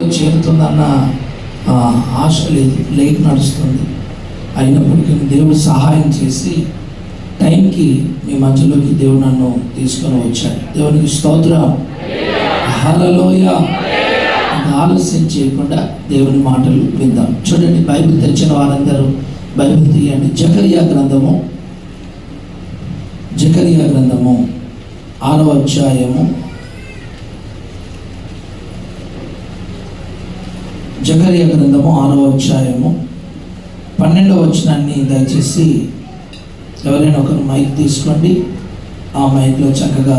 చేరుతుందన్న ఆశ లేదు, లేట్ నడుస్తుంది. అయినప్పటికీ దేవుడు సహాయం చేసి టైంకి మీ మధ్యలోకి దేవుడు నన్ను తీసుకొని వచ్చాడు. దేవునికి స్తోత్రం, హల్లెలూయ. ఆలస్యం చేయకుండా దేవుని మాటలు విందాం. చూడండి, బైబిల్ తెచ్చిన వారందరూ బైబిల్ తీయండి. జకరియా గ్రంథము 6వ అధ్యాయము. జకరియా గ్రంథము 6వ అధ్యాయము 12వ వచనాన్ని దయచేసి ఎవరైనా ఒకరు మైక్ తీసుకోండి. ఆ మైక్లో చక్కగా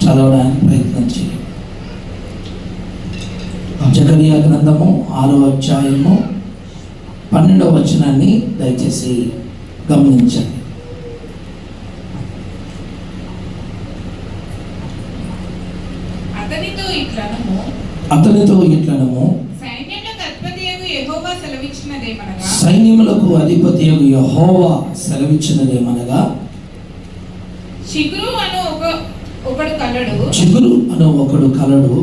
చదవడానికి ప్రయత్నం చేయండి. జకరియా గ్రంథము 6వ అధ్యాయము 12వ వచనాన్ని దయచేసి గమనించండి. అతనితో ఇట్లనము, సైన్యములకు అధిపతియగు యెహోవా సెలవిచ్చినదేమనగా, చిగురు అను ఒకడు కలడు,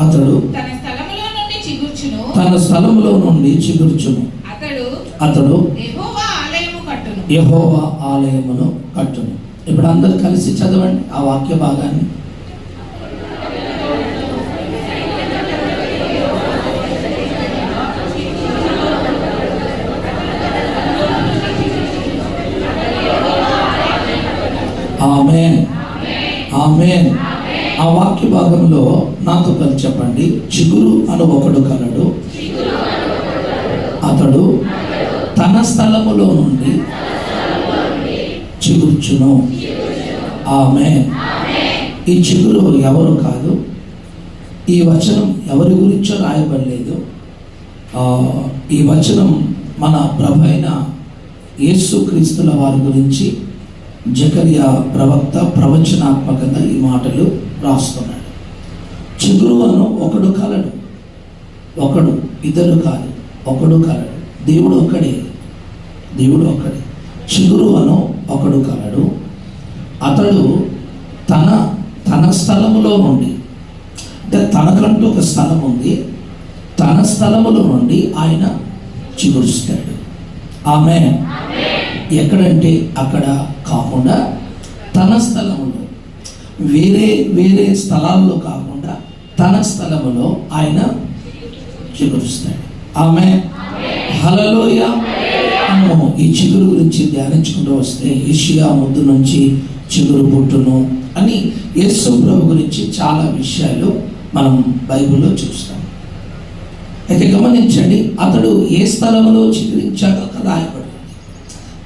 అతడు తన స్థలములో నుండి చిగుర్చును, అతడు యెహోవా ఆలయమును కట్టును. ఇప్పుడు అందరూ కలిసి చదవండి ఆ వాక్య భాగాన్ని. ఆమేన్, ఆమేన్. ఆ వాక్య భాగంలో నాతో కలిసి చెప్పండి. చిగురు అను ఒకడు కలడు, అతడు తన స్థలములో నుండి చిగుర్చును. ఆమేన్. ఈ చిగురు ఎవరు కాదు, ఈ వచనం ఎవరి గురించో రాయబడలేదు. ఈ వచనం మన ప్రభు అయిన యేసుక్రీస్తుల వారి గురించి జకరియా ప్రవక్త ప్రవచనాత్మకంగా ఈ మాటలు రాస్తున్నాడు. చిగురు అను ఒకడు కలడు, ఒకడు, ఇద్దరు కాదు, ఒకడు కలడు. దేవుడు ఒక్కడే. చిగురు అను ఒకడు కలడు, అతడు తన స్థలములో నుండి, అంటే తనకంటూ ఒక స్థలం ఉంది, తన స్థలములో నుండి ఆయన చిగురుస్తాడు. ఆమేన్. ఎక్కడంటే అక్కడ కాకుండా తన స్థలములో, వేరే స్థలాల్లో కాకుండా తన స్థలములో ఆయన చిగురుస్తాడు. ఆమేన్, హల్లెలూయ. మనము ఈ చిగురు గురించి ధ్యానించుకుంటూ వస్తే యెషయా ముద్దు నుంచి చిగురు పుట్టును అని యేసు ప్రభు గురించి చాలా విషయాలు మనం బైబిల్లో చూస్తాం. అయితే గమనించండి, అతడు ఏ స్థలంలో చిగురించాడో రాయబడింది.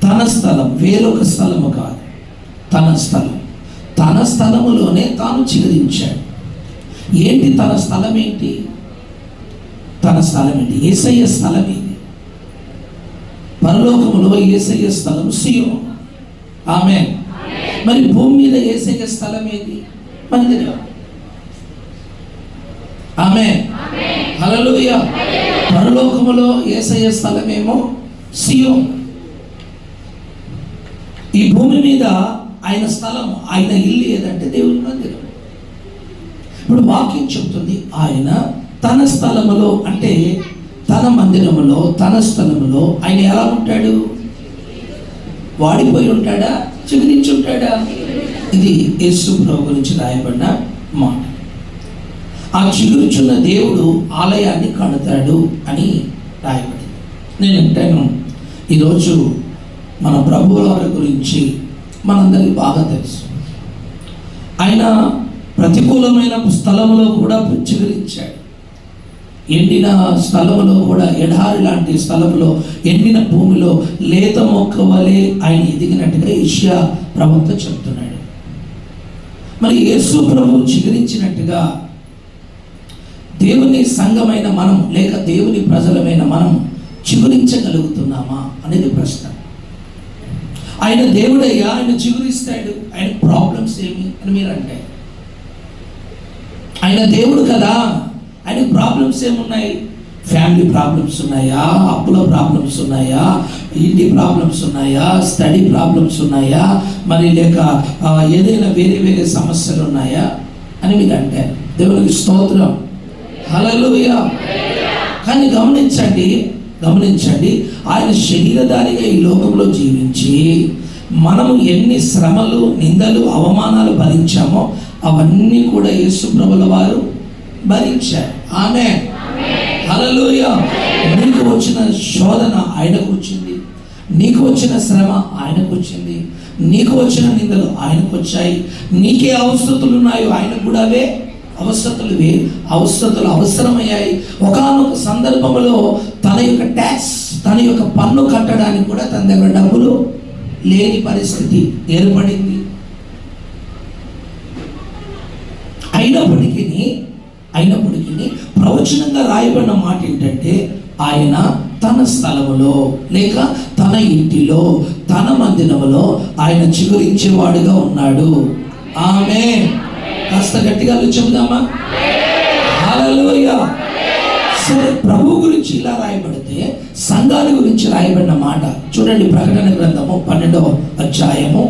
తన స్థలం, వేరొక స్థలము కాదు, తన స్థలములోనే తాను చిగురించాడు. ఏంటి తన స్థలం? ఏంటి యేసయ్య స్థలం ఏంటి? పరలోకములో యేసయ్య స్థలం సియోను. ఆమేన్. మరి భూమి మీద యేసయ్య స్థలం ఏది? మందిరం. ఆమేన్, హల్లెలూయ. పరలోకములో యేసయ్య స్థలమేమో సియోను. ఈ భూమి మీద ఆయన స్థలం, ఆయన ఇల్లు ఏదంటే దేవుని మందిరం. ఇప్పుడు వాక్యం చెప్తుంది, ఆయన తన స్థలములో, అంటే తన మందిరములో, తన స్థలములో ఆయన ఎలా ఉంటాడు? వాడిపోయి ఉంటాడా? చిగురించి ఉంటాడా? ఇది యేసు ప్రభు గురించి రాయబడిన మాట. ఆ చిగురుచున్న దేవుడు ఆలయాన్ని కడతాడు అని రాయబడింది. నేను అంటాను, ఈరోజు మన ప్రభువుల వారి గురించి మనందరికీ బాగా తెలుసు. ఆయన ప్రతికూలమైన స్థలములో కూడా చిగురించాడు. ఎండిన స్థలములో కూడా, ఎడారి లాంటి స్థలములో, ఎండిన భూమిలో లేత మొక్క వలె ఆయన ఎదిగినట్టుగా యెషయా ప్రవక్త చెప్తున్నాడు. మరి యేసు ప్రభు చిగురించినట్టుగా దేవుని సంఘమైన మనం, లేక దేవుని ప్రజలమైన మనం చిగురించగలుగుతున్నామా అనేది ప్రశ్న. ఆయన దేవుడయ్యా, ఆయన చిగురిస్తాడు, ఆయన ప్రాబ్లమ్స్ ఏమి అని మీరు అంటే, ఆయన దేవుడు కదా, ఆయన ప్రాబ్లమ్స్ ఏమున్నాయి? ఫ్యామిలీ ప్రాబ్లమ్స్ ఉన్నాయా? అప్పుల ప్రాబ్లమ్స్ ఉన్నాయా? ఇంటి ప్రాబ్లమ్స్ ఉన్నాయా? స్టడీ ప్రాబ్లమ్స్ ఉన్నాయా? మరి లేక ఏదైనా వేరే సమస్యలు ఉన్నాయా అని మీరు అంటారు. దేవునికి స్తోత్రం, హల్లెలూయా. కానీ గమనించండి, ఆయన శరీరధారిగా ఈ లోకంలో జీవించి మనము ఎన్ని శ్రమలు, నిందలు, అవమానాలు భరించామో అవన్నీ కూడా యేసు ప్రభుల వారు భరించారు. ఆమేన్. హల్లెలూయా. నీకు వచ్చిన శోధన ఆయనకు వచ్చింది, నీకు వచ్చిన శ్రమ ఆయనకు వచ్చింది, నీకు వచ్చిన నిందలు ఆయనకు వచ్చాయి. నీకే అవసరతలు ఉన్నాయో ఆయనకు కూడా అవే అవసరతలు అవసరమయ్యాయి. ఒకానొక సందర్భంలో తన యొక్క ట్యాక్స్, తన యొక్క పన్ను కట్టడానికి కూడా తన దగ్గర డబ్బులు లేని పరిస్థితి ఏర్పడింది. అయినప్పటికీ ప్రవచనంగా రాయబడిన మాట ఏంటంటే, ఆయన తన స్థలములో లేక తన ఇంటిలో, తన మందిరములో ఆయన చిగురించేవాడుగా ఉన్నాడు. ఆమేన్. కాస్త గట్టిగా చెబుదామా? హల్లెలూయా. సరే, ప్రభు గురించి ఇలా రాయబడితే సంఘాల గురించి రాయబడిన మాట చూడండి. ప్రకటన గ్రంథము 12వ అధ్యాయము,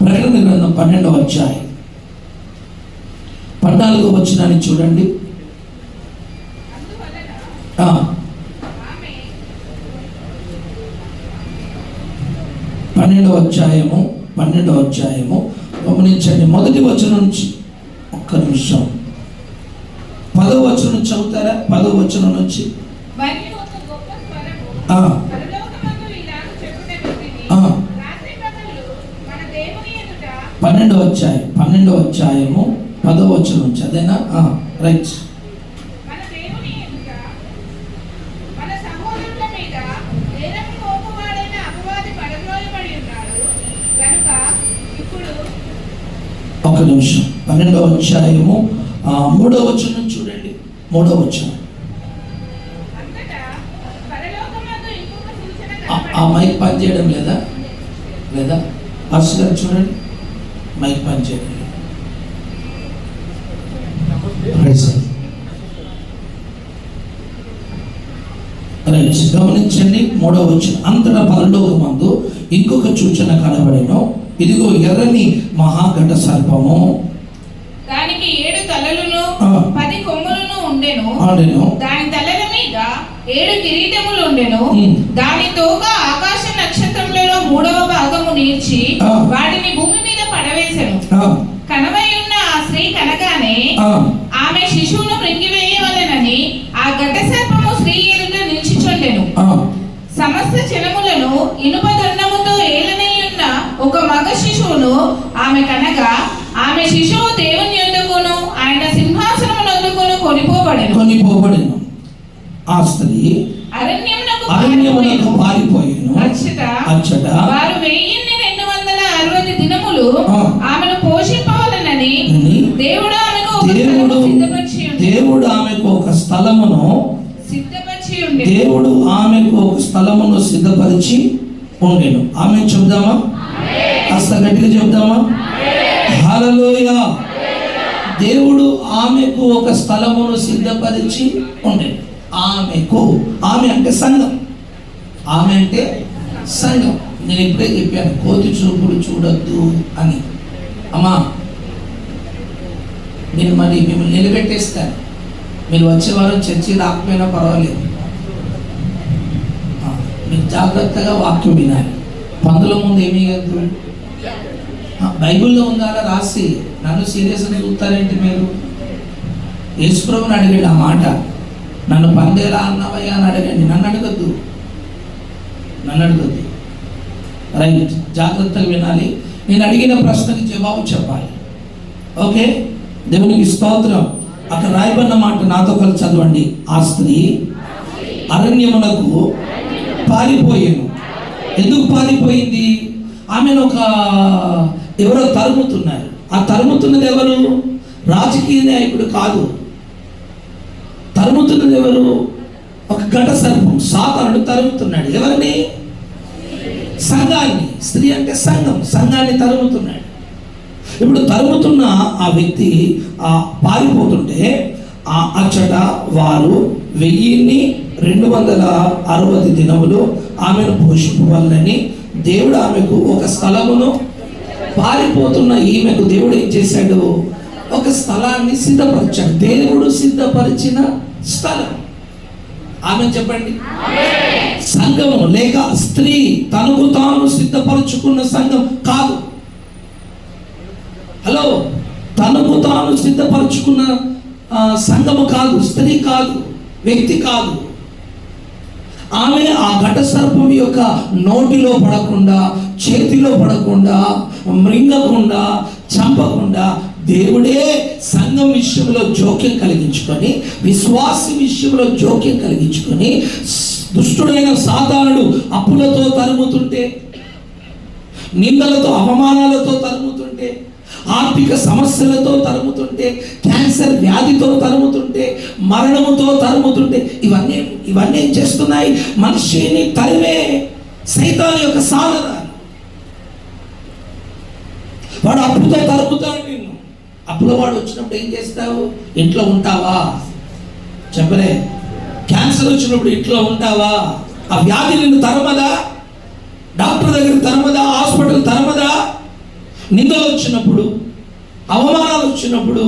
ప్రకటన గ్రంథం 12వ అధ్యాయం 14వ వచనాన్ని చూడండి. 12వ అధ్యాయము గమనించండి. మొదటి వచనం నుంచి ఒక్క నిమిషం, 10వ వచనం చదువుతారా? 10వ వచనం నుంచి 12వ అధ్యాయము 10వ వచనం నుంచి, అదేనా? రైట్. ఒక నిమిషం. 12వ అధ్యాయము 3వ వచనం చూడండి. 3వ వచనం. ఆ మైక్ పని చేయడం లేదా పాస్టర్ గారు చూడండి, మైక్ పని చేయడం లేదు. గమనించండి. 3వ వచనం. అంతటా పరలోకమందు ఇంకొక సూచన కనబడెను. ఇదిగో ఎర్రని మహాఘట సర్పము, దానికి 7 తలలను 10 కొమ్ములను ఉండెను. దాని తలల మీద 7 కిరీటములు ఉండెను. దాని తోక ఆకాశ నక్షత్రములలో 3వ భాగము నీర్చి వాటిని భూమి మీద పడవేసెను. కనబై ఉన్న ఆ స్త్రీ కనగానే ఆమె శిశువును మృంగివేయవలెనని ఆ ఘట సర్పము స్త్రీ ఎదుట నిలిచిచుండెను. సమస్త జనములను ఇనుప దండముతో ఏలనయ్యున్న ఒక మగ శిశువును ఆమె కనగా, ఆమె శిశువు దేవుని యొద్దకును ఆయన సింహాసనమునొద్దకును కొనిపోబడెను. ఆ స్త్రీ అరణ్యమునకు పారిపోయెను. అచ్చట వారు 1260 దినములు ఆమెను పోషింపవలెనని దేవుడు ఆమెకు ఒక స్థలమును సిద్ధపరిచి ఉండెను. ఆమె చెప్దామా? కాస్త గట్టిగా చెప్దామా? హల్లెలూయా. దేవుడు ఆమెకు ఒక స్థలమును సిద్ధపరిచి ఉండెను. ఆమె అంటే సంఘం. నేను ఇప్పుడే చెప్పాను, కోతి చూపుడు చూడొద్దు అని. అమ్మా, నేను మిమ్మల్ని నిలబెట్టేస్తాను. మీరు వచ్చే వారం చర్చి రాకపోయినా పర్వాలేదు, మీరు జాగ్రత్తగా వాక్యం వినాలి. పందుల ముందు ఏమీ కాదు. బైబిల్లో ఉందా రాసి నన్ను సీరియస్గా చూస్తారేంటి మీరు? యేసుప్రభుని అడిగాడు ఆ మాట, నన్ను పందేలా అన్నావయ్యా అని అడగండి, నన్ను అడగద్దు. రైట్, జాగ్రత్తగా వినాలి. నేను అడిగిన ప్రశ్నకి జవాబు చెప్పాలి. ఓకే, దేవునికి స్తోత్రం. అక్కడ రాయబడిన మాట నాతో కలిసి చదవండి. ఆ స్త్రీ అరణ్యమునకు పారిపోయాను. ఎందుకు పారిపోయింది? ఆమెను ఎవరో తరుముతున్నారు. ఆ తరుముతున్నది ఎవరు? రాజకీయ నాయకుడు కాదు. తరుముతున్నది ఎవరు? ఒక ఘట సర్పం, సాతానుడు తరుముతున్నాడు. ఎవరిని? సంఘాన్ని. స్త్రీ అంటే సంఘాన్ని తరుముతున్నాడు. ఇప్పుడు తరుముతున్న ఆ వ్యక్తి పారిపోతుంటే అచ్చట వారు 1260 దినములు ఆమెను పోషింపవాలని దేవుడు ఆమెకు ఒక స్థలమును, పారిపోతున్న ఈమెకు దేవుడు ఏం చేశాడు? ఒక స్థలాన్ని సిద్ధపరిచాడు. దేవుడు సిద్ధపరిచిన స్థలం. ఆమె చెప్పండి. సంఘము లేక స్త్రీ తనకు తాను సిద్ధపరచుకున్న సంఘం కాదు. హలో, తనకు తాను సిద్ధపరచుకున్న సంఘము కాదు, స్త్రీ కాదు, వ్యక్తి కాదు. ఆమె ఆ ఘట సర్పం యొక్క నోటిలో పడకుండా, చేతిలో పడకుండా, మృంగకుండా, చంపకుండా దేవుడే సంఘం విషయంలో జోక్యం కలిగించుకొని, విశ్వాసి విషయంలో జోక్యం కలిగించుకొని, దుష్టుడైన సాతానుడు అప్పులతో తరుముతుంటే, నిందలతో అవమానాలతో తరుముతుంటే, ఆర్థిక సమస్యలతో తరుముతుంటే, క్యాన్సర్ వ్యాధితో తరుముతుంటే, మరణముతో తరుముతుంటే, ఇవన్నీ ఏం చేస్తున్నాయి? మనిషిని తరిమే సైతాను యొక్క సాధనాలు. వాడు అప్పుతో తరుముతాడు నిన్ను. అప్పుల వాడు వచ్చినప్పుడు ఏం చేస్తావు? ఇంట్లో ఉంటావా? చెప్పలే. క్యాన్సర్ వచ్చినప్పుడు ఇంట్లో ఉంటావా? ఆ వ్యాధి నిన్ను తరమదా? డాక్టర్ దగ్గర తరమదా? హాస్పిటల్ తరమదా? నిందలు వచ్చినప్పుడు, అవమానాలు వచ్చినప్పుడు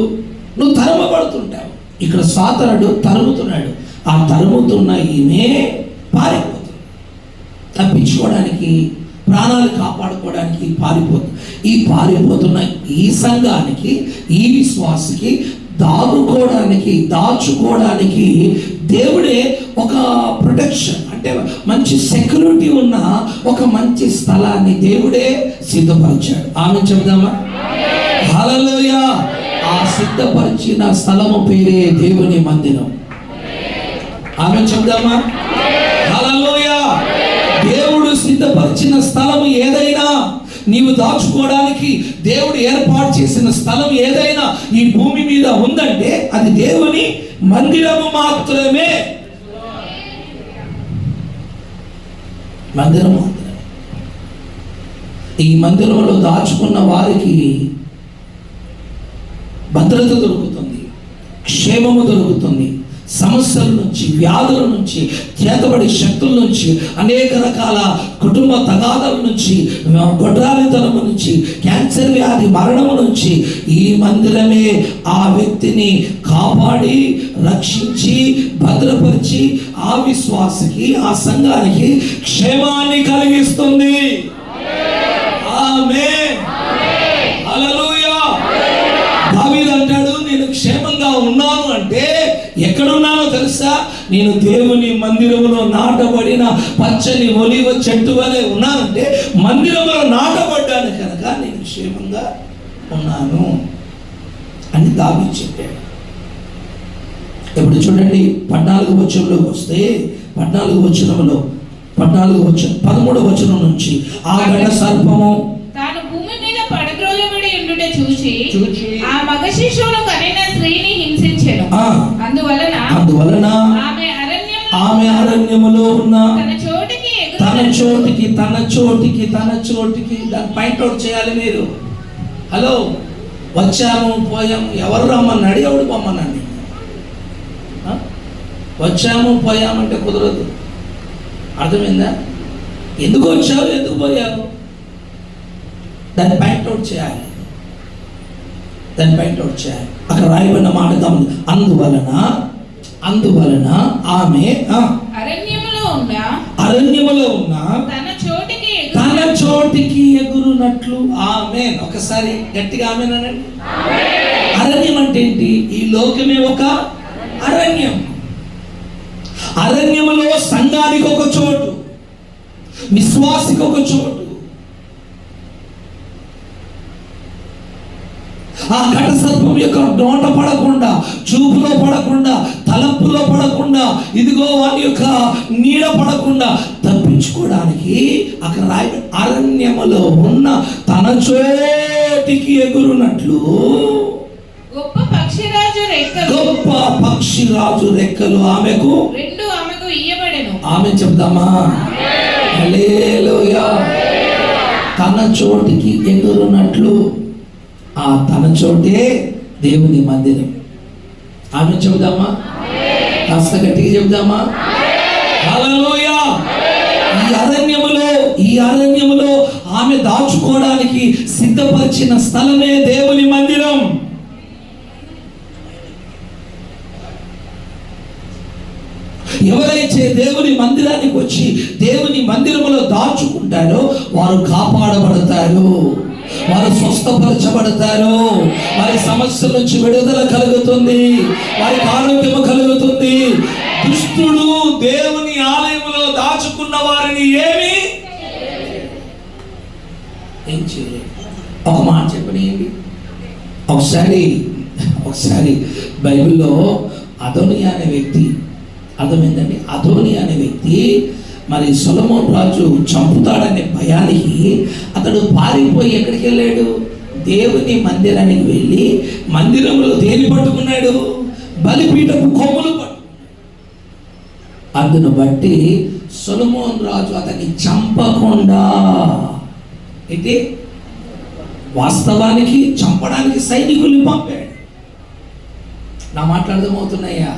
నువ్వు తరమబడుతుంటావు. ఇక్కడ సాతానుడు తరుముతున్నాడు. ఆ తరుముతున్న ఈమె పారిపోతుంది. తప్పించుకోవడానికి, ప్రాణాలు కాపాడుకోవడానికి పారిపోతుంది. ఈ పారిపోతున్న ఈ సంఘానికి, ఈ విశ్వాసికి దాచుకోవడానికి దేవుడే ఒక ప్రొటెక్షన్, అంటే మంచి సెక్యూరిటీ ఉన్న ఒక మంచి స్థలాన్ని దేవుడే సిద్ధపరిచాడు. ఆమె చెప్దామా? హల్లెలూయా. ఆ సిద్ధపరిచిన స్థలము పేరే దేవుని మందిరం. ఆమె చెప్దామా? హల్లెలూయా. దేవుడు సిద్ధపరిచిన స్థలము ఏదైనా, నీవు దాచుకోవడానికి దేవుడు ఏర్పాటు చేసిన స్థలం ఏదైనా ఈ భూమి మీద ఉందంటే అది దేవుని మందిరము మాత్రమే. మందిరం మాత్రమే. ఈ మందిరంలో దాచుకున్న వారికి భద్రత దొరుకుతుంది, క్షేమము దొరుకుతుంది. సమస్యల నుంచి, వ్యాధుల నుంచి, చేతబడి శక్తుల నుంచి, అనేక రకాల కుటుంబ తగాదాల నుంచి, గొడ్రాలితనము నుంచి, క్యాన్సర్ వ్యాధి, మరణము నుంచి ఈ మందిరమే ఆ వ్యక్తిని కాపాడి, రక్షించి, భద్రపరిచి ఆ విశ్వాసకి, ఆ సంఘానికి క్షేమాన్ని కలిగిస్తుంది. ఆమేన్. హల్లెలూయా. దావీదు అంటాడు, నేను క్షేమంగా ఉన్నాను అంటే ఎక్కడున్నానో తెలుసా? నేను దేవుని మందిరములో నాటబడిన పచ్చని ఒలివ చెట్టు వలె ఉన్నానంటే మందిరములో నాటబడ్డాను కనుక నేను క్షేమంగా ఉన్నాను అని దావీదు చెప్పాడు. ఇప్పుడు చూడండి 14వ వచనంలోకి వస్తే, 14వ వచనంలో 13వ వచనం నుంచి, ఆ ఘట సర్పము తాను భూమి మీద పడద్రోయబడి ఉండుట చూచి ఆ మగ శిశువును కనిన స్త్రీని హింసించెను. అందువలన ఆమె అరణ్యములో ఉన్న తన చోటికి దాన్ని పాయింట్ అవుట్ చేయాలి మీరు. హలో, వచ్చాము పోయాము, ఎవరు రమ్మన్నాడు? ఎవడు పొమ్మనండి? వచ్చాము పోయామంటే కుదరదు. అర్థమైందా? ఎందుకు వచ్చావు, ఎందుకు పోయావు, దాన్ని పాయింట్ అవుట్ చేయాలి. అక్కడ రాయబడిన మాట గమని. అందువలన ఆమె అరణ్యములో ఉన్న తన చోటికి ఎగురునట్లు. ఆమేన్. ఒకసారి గట్టిగా ఆమేన్ అనండి. అరణ్యం అంటే ఏంటి? ఈ లోకమే ఒక అరణ్యం. అరణ్యములో సంఘానికి ఒక చోటు, విశ్వాసికి ఒక చోటు. ఆ ఘట సర్పం యొక్క నోట పడకుండా, చూపులో పడకుండా, తలంపులో పడకుండా, ఇదిగో వాని యొక్క నీడ పడకుండా తప్పించుకోవడానికి అక్కడ అరణ్యములో ఉన్న తన చోటికి ఎగురునట్లు గొప్ప పక్షిరాజు రెక్కలు ఆమెకు ఇయ్యబడెను. ఆమె చెప్దామా? హల్లెలూయా. తన చోటికి ఎగురునట్లు. ఆ తన చోటే దేవుని మందిరం. ఆమె చెబుదామా? కాస్త గట్టిగా చెబుదామా? హల్లెలూయా. ఈ అరణ్యములో ఆమె దాచుకోవడానికి సిద్ధపరిచిన స్థలమే దేవుని మందిరం. ఎవరైతే దేవుని మందిరానికి వచ్చి దేవుని మందిరములో దాచుకుంటారో వారు కాపాడబడతారు, వారు స్వస్థపరచబడతారు, వారి సమస్యల నుంచి విడుదల కలుగుతుంది, వారికి ఆరోగ్యము కలుగుతుంది. దుష్టుడు దేవుని ఆలయములో దాచుకున్న వారిని ఏం చేయలేదు. ఒక మాట చెప్పనియండి. ఒకసారి బైబిల్లో అదోనియా అనే వ్యక్తి, అర్థమైందండి, అదోనియా అనే వ్యక్తి మరి సొలొమోను రాజు చంపుతాడనే భయానికి అతడు పారిపోయి ఎక్కడికి వెళ్ళాడు? దేవుని మందిరానికి వెళ్ళి మందిరంలో దేని పట్టుకున్నాడు? బలిపీఠపు కొమ్ములు పట్టుకున్నాడు. అందును బట్టి సొలొమోను రాజు అతన్ని చంపకుండా, అయితే వాస్తవానికి చంపడానికి సైనికుల్ని పంపాడు. నా మాట్లాడదామవుతున్నాయా?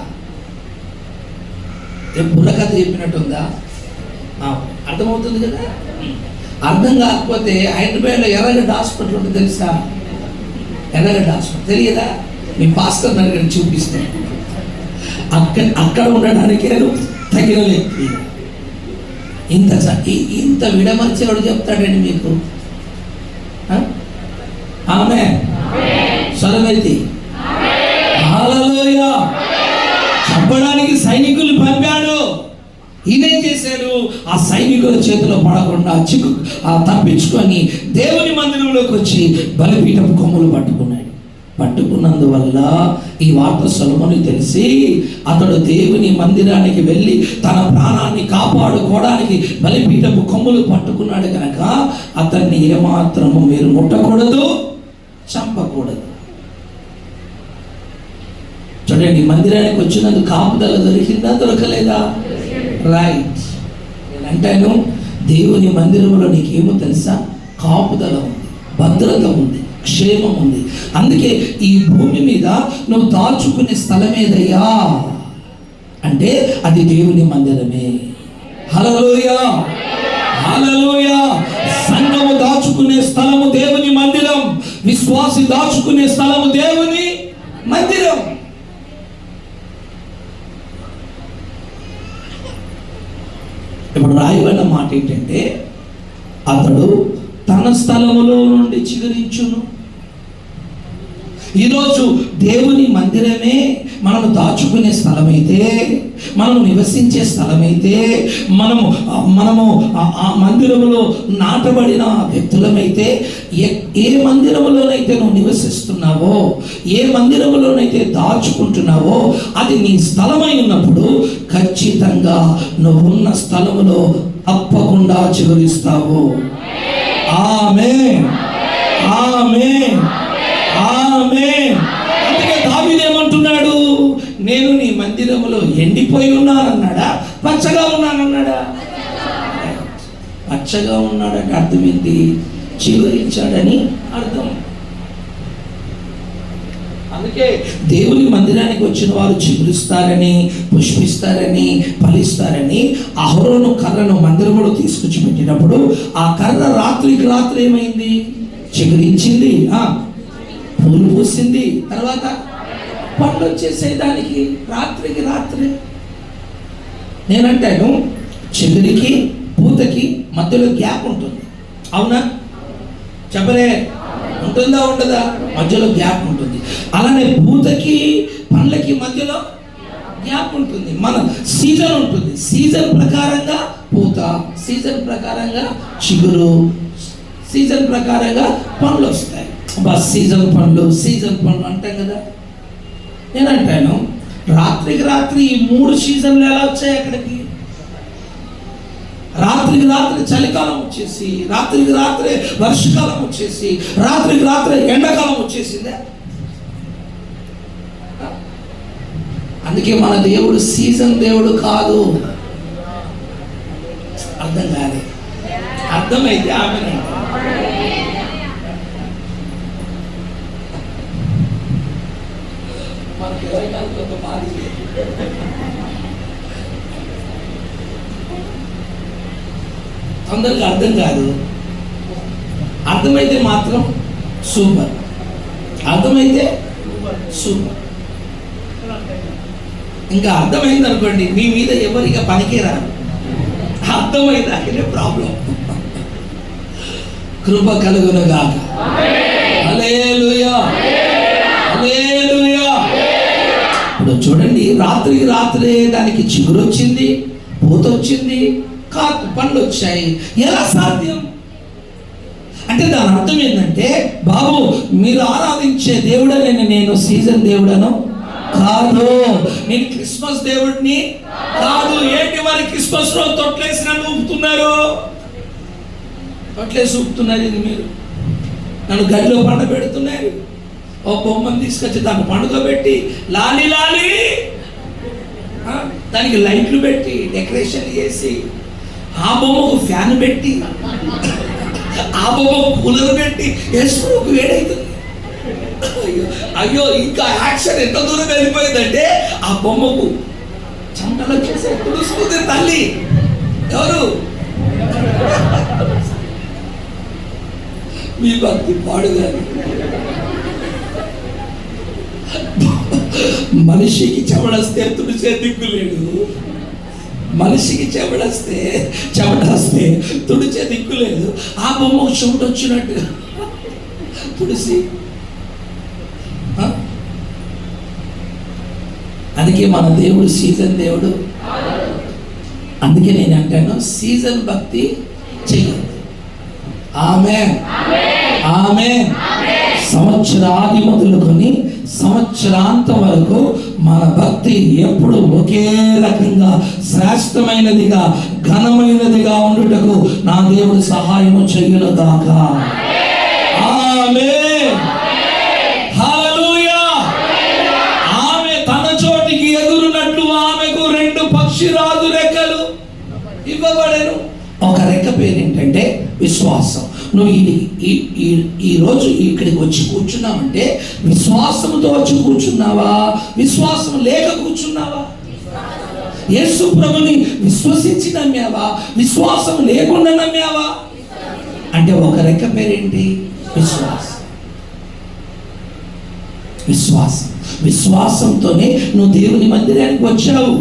బుర్రకథ చెప్పినట్టుందా? అర్థమవుతుంది కదా. అర్థం కాకపోతే హైదరాబాద్లో ఎర్రగడ్డ హాస్పిటల్ ఉంటుంది తెలుసా? ఎర్రగడ్డ హాస్పిటల్ తెలియదా? మీ పాస్టర్ నన్ను చూపిస్తాను. అక్కడ ఉండడానికి తగిన వ్యక్తి. ఇంత విడమర్చి ఎవడు చెప్తాడండి మీకు? ఆమె స్వరమైతే హల్లెలూయా. చంపడానికి సైనికులు పంపాడు. ఈయనేం చేశాడు? ఆ సైనికుల చేతిలో పడకుండా తప్పించుకొని దేవుని మందిరంలోకి వచ్చి బలిపీఠపు కొమ్ములు పట్టుకున్నందువల్ల ఈ వార్త సొలొమోనుకు తెలిసి అతడు దేవుని మందిరానికి వెళ్ళి తన ప్రాణాన్ని కాపాడుకోవడానికి బలిపీఠపు కొమ్ములు పట్టుకున్నాడు కనుక అతన్ని ఏమాత్రము మీరు ముట్టకూడదు, చంపకూడదు. చూడండి, మందిరానికి వచ్చినందుకు కాపుదల దొరికిందా, దొరకలేదా? రైట్. నేను అంటాను, దేవుని మందిరంలో నీకేమో తెలుసా? కాపుదల ఉంది, భద్రత ఉంది, క్షేమం ఉంది. అందుకే ఈ భూమి మీద నువ్వు దాచుకునే స్థలం ఏదయ్యా అంటే అది దేవుని మందిరమే. హల్లెలూయా, హల్లెలూయా. సంఘము దాచుకునే స్థలము దేవుని మందిరం, విశ్వాసి దాచుకునే స్థలము దేవుని మందిరం. ఇప్పుడు రాయబడిన మాట ఏంటంటే అతడు తన స్థలములో నుండి చిగురించును. ఈరోజు దేవుని మందిరమే మనము దాచుకునే స్థలమైతే, మనము నివసించే స్థలమైతే, మనము ఆ మందిరములో నాటబడిన వ్యక్తులమైతే, ఏ మందిరములోనైతే నువ్వు నివసిస్తున్నావో, ఏ మందిరములోనైతే దాచుకుంటున్నావో అది నీ స్థలమై ఉన్నప్పుడు ఖచ్చితంగా నువ్వున్న స్థలములో తప్పకుండా చిగురిస్తావు. ఆమేన్, ఆమేన్, ఆమేన్. అందుకే దావీదు ఏమంటున్నాడు? నేను నీ మందిరములో ఎండిపోయి ఉన్నానన్నాడా, పచ్చగా ఉన్నానన్నాడా? పచ్చగా ఉన్నాడంటే అర్థం ఏంటి? చిగురించాడని అర్థం. అందుకే దేవుని మందిరానికి వచ్చిన వారు చిగురిస్తారని, పుష్పిస్తారని, ఫలిస్తారని అహరోను కర్రను మందిరంలో తీసుకొచ్చి పెట్టినప్పుడు ఆ కర్ర రాత్రికి రాత్రి ఏమైంది? చిగురించింది, పూలు పూసింది, తర్వాత పండ్లు వచ్చేసేదానికి రాత్రికి రాత్రి. నేనంటాను, చిగురికి పూతకి మధ్యలో గ్యాప్ ఉంటుంది. అవునా? చెప్పలే? ఉంటుందా, ఉండదా? మధ్యలో గ్యాప్ ఉంటుంది. అలానే పూతకి పండ్లకి మధ్యలో గ్యాప్ ఉంటుంది. మన సీజన్ ఉంటుంది. సీజన్ ప్రకారంగా పూత, సీజన్ ప్రకారంగా చిగురు, సీజన్ ప్రకారంగా పండ్లు వస్తాయి. సీజన్ పండ్లు అంటాం కదా. నేను అంటాను, రాత్రికి రాత్రి ఈ 3 సీజన్లు ఎలా వచ్చాయి అక్కడికి? రాత్రికి రాత్రి చలికాలం వచ్చేసి, రాత్రికి రాత్రి వర్షకాలం వచ్చేసి, రాత్రికి రాత్రి ఎండాకాలం వచ్చేసిందే. అందుకే మన దేవుడు సీజన్ దేవుడు కాదు. అర్థం కాదు. అర్థమైతే ఆమె అందరికి అర్థం కాదు. అర్థమైతే మాత్రం సూపర్. అర్థమైతే సూపర్. ఇంకా అర్థమైంది అనుకోండి, మీ మీద ఎవరిగా పనికిరా. అర్థమైంది అక్కడే ప్రాబ్లం. కృప కలుగునుగాక. హల్లెలూయా, హల్లెలూయా. ఇప్పుడు చూడండి, రాత్రే దానికి చిగురు వచ్చింది, పూత వచ్చింది, పండ్లు వచ్చాయి. ఎలా సాధ్యం అంటే దాని అర్థం ఏంటంటే, బాబు మీరు ఆరాధించే దేవుడని నేను సీజన్ దేవుడను కాదు, నేను క్రిస్మస్ దేవుడిని కాదు. ఏంటి మరి క్రిస్మస్ రోజు తొట్లేసి నన్ను ఊపుతున్నారు, తొట్లేసి ఊపుతున్నారు. ఇది మీరు నన్ను గడిలో పండ పెడుతున్నారు. ఓ బొమ్మను తీసుకొచ్చి దాన్ని పండుగబెట్టి లాలి లాలి దానికి లైట్లు పెట్టి డెకరేషన్ చేసి, ఆ బొమ్మకు ఫ్యాన్ పెట్టి, ఆ బొమ్మకు కూలర్ పెట్టి వేసుకోకు వేడవుతుంది. అయ్యో ఇంకా యాక్షన్ ఎంత దూరం వెళ్ళిపోయిందంటే, ఆ బొమ్మకు చెమటలు వచ్చేసి తుడుస్తుంది తల్లి. ఎవరు? మీ భక్తి పాడుగాని. మనిషికి చెమడస్తే తుడిచే దిక్కు లేడు, మనిషికి చెమటస్తే తుడిచే దిక్కు లేదు. ఆ బొమ్మకు చెమట వచ్చినట్టు తుడిసి, అందుకే మన దేవుడు సీజన్ దేవుడు. అందుకే నేను అంటాను, సీజన్ భక్తి చెయ్యదు. ఆమేన్, ఆమేన్. సంవత్సరాది మొదలుకొని సంవత్సరాంతం వరకు మన భక్తి ఎప్పుడు ఒకే రకంగా శ్రేష్టమైనదిగా ఘనమైనదిగా ఉండుటకు నా దేవుడు సహాయము చెయ్యునుగాక. ఆమేన్, హల్లెలూయా. ఆమె తన చోటికి ఎగురునట్లు ఆమెకు 2 పక్షిరాజు రెక్కలు ఇవ్వబడెను. ఒక రెక్క పేరు ఏంటంటే విశ్వాసం. నువ్వు ఈ రోజు ఇక్కడికి వచ్చి కూర్చున్నావంటే విశ్వాసంతో వచ్చి కూర్చున్నావా, విశ్వాసం లేక కూర్చున్నావా? యేసు ప్రభుని విశ్వసించి నమ్మావా, విశ్వాసం లేకుండా నమ్మావా? అంటే ఒక రెక్క పేరేంటి? విశ్వాసం. విశ్వాసం, విశ్వాసంతోనే నువ్వు దేవుని మందిరానికి వచ్చావు,